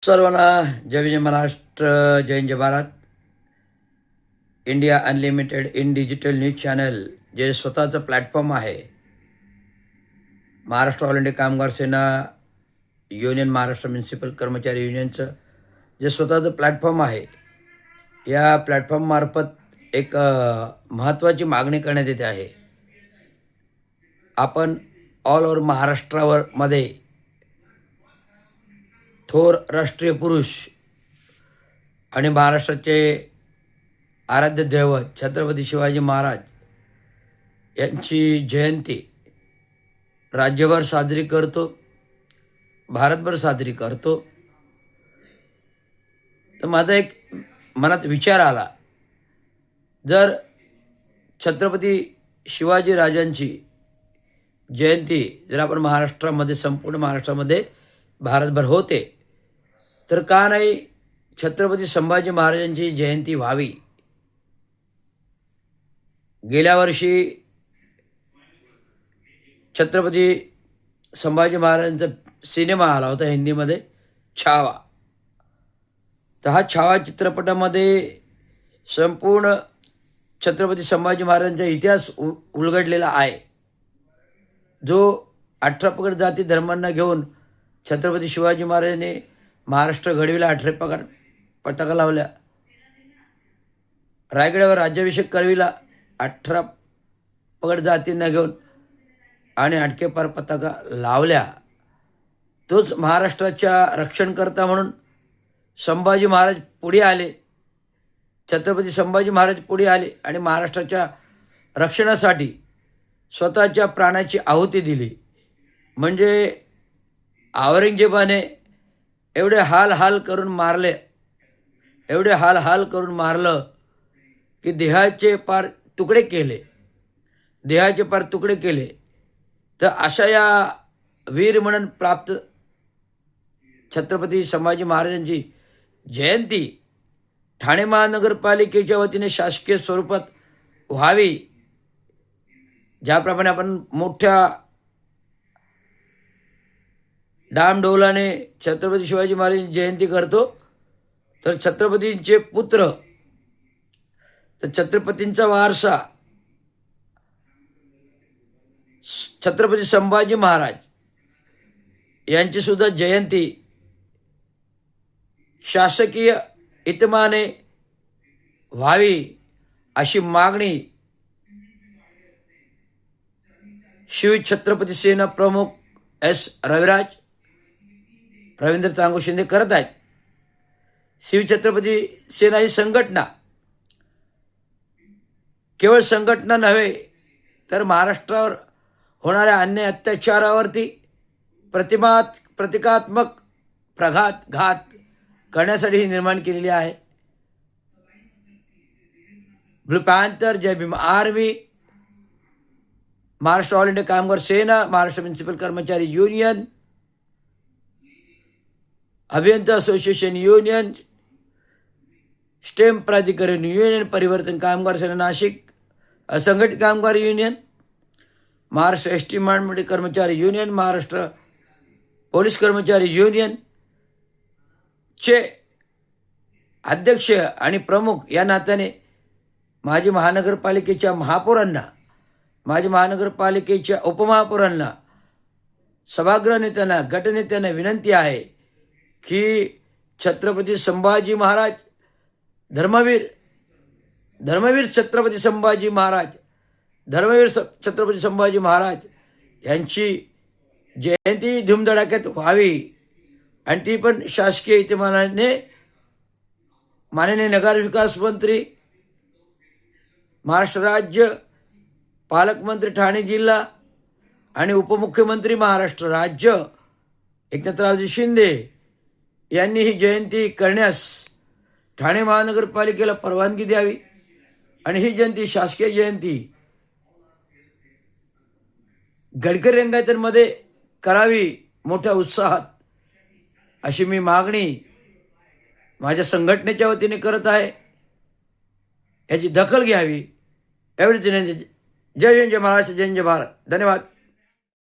सर्वांना जय विजय महाराष्ट्र, जय हिंद, जय Bharat. India Unlimited in digital news channel जे स्वतःचं प्लॅटफॉर्म आहे. महाराष्ट्र ऑल इंडिया कामगार सेना युनियन, महाराष्ट्र म्युनिसिपल कर्मचारी युनियनचं जे स्वतःचं प्लॅटफॉर्म आहे, या प्लॅटफॉर्ममार्फत एक महत्त्वाची मागणी करण्यात येते आहे. आपण ऑल ओव्हर महाराष्ट्रावर मध्ये थोर राष्ट्रीय पुरुष आणि महाराष्ट्राचे आराध्य दैवत छत्रपती शिवाजी महाराज यांची जयंती राज्यभर साजरी करतो, भारतभर साजरी करतो. तर माझा एक मनात विचार आला, जर छत्रपती शिवाजी राजांची जयंती जर आपण महाराष्ट्रामध्ये, संपूर्ण महाराष्ट्रामध्ये, भारतभर होते, तर का नाही छत्रपती संभाजी महाराजांची जयंती व्हावी. गेल्या वर्षी छत्रपती संभाजी महाराजांचा सिनेमा आला होता हिंदीमध्ये, छावा. तर हा छावा चित्रपटामध्ये संपूर्ण छत्रपती संभाजी महाराजांचा इतिहास उलगडलेला आहे, जो 18 पगड जाती धर्मांना घेऊन छत्रपती शिवाजी महाराजांनी महाराष्ट्र घडविला, 18 पताका लावल्या, रायगडावर राज्याभिषेक करविला 18 पगड जातींना घेऊन आणि 8 पार पताका लावल्या. तोच महाराष्ट्राच्या रक्षणकर्ता म्हणून संभाजी महाराज पुढे आले, छत्रपती संभाजी महाराज पुढे आले आणि महाराष्ट्राच्या रक्षणासाठी स्वतःच्या प्राणाची आहुती दिली. म्हणजे औरंगजेबाने एवढे हाल करून मारले, एवढे हाल करून मारलं की देहाचे पार तुकडे केले, देहाचे पार तुकडे केले. तर अशा या वीर म्हणून प्राप्त छत्रपती संभाजी महाराजांची जयंती ठाणे महानगरपालिकेच्या वतीने शासकीय स्वरूपात व्हावी. ज्याप्रमाणे आपण मोठ्या डामडौलाने छत्रपती शिवाजी महाराजांची जयंती करतो, तर छत्रपतींचे पुत्र, तर छत्रपतींचा वारसा छत्रपती संभाजी महाराज यांची सुद्धा जयंती शासकीय इतमाने व्हावी अशी मागणी शिव छत्रपती सेना प्रमुख एस रवींद्र तांगो शिंदे करत आहेत. शिवछत्रपती सेना ही संघटना केवळ संघटना नव्हे, तर महाराष्ट्रावर होणाऱ्या अन्याय अत्याचारावरती प्रतिकात्मक घात करण्यासाठी ही निर्माण केलेली आहे. ब्लू पॅन्थर, जय Bhim Army, Maharashtra All India Kamgar Sena, Maharashtra Municipal Karmachari Union, Abhiyanta Association Union, Stem Pradhikaran Union, Parivartan Kamgar सेना नाशिक, असंघटित कामगार युनियन, महाराष्ट्र एसटी महामंडळ कर्मचारी युनियन, महाराष्ट्र पोलीस कर्मचारी युनियन चे अध्यक्ष आणि प्रमुख या नात्याने माजी महानगरपालिकेच्या महापौरांना, माजी महानगरपालिकेच्या उपमहापौरांना, सभागृह नेत्यांना, गटनेत्यांना विनंती आहे की छत्रपती संभाजी महाराज, धर्मवीर छत्रपती संभाजी महाराज, धर्मवीर छत्रपती संभाजी महाराज यांची जयंती धूमधडाक्यात व्हावी आणि ती पण शासकीय इतमानाने. माननीय नगर विकास मंत्री, महाराष्ट्र राज्य, पालकमंत्री ठाणे जिल्हा आणि उपमुख्यमंत्री महाराष्ट्र राज्य एकनाथरावजी शिंदे यांनी ही जयंती करण्यास ठाणे महानगरपालिकेला परवानगी द्यावी आणि ही जयंती, शासकीय जयंती, गडकरी रंगायतमध्ये करावी मोठ्या उत्साहात, अशी मी मागणी माझ्या संघटनेच्या वतीने करत आहे. याची दखल घ्यावी. एवढीच. जय हिंद, जय महाराष्ट्र, जय हिंद, जय भारत. धन्यवाद.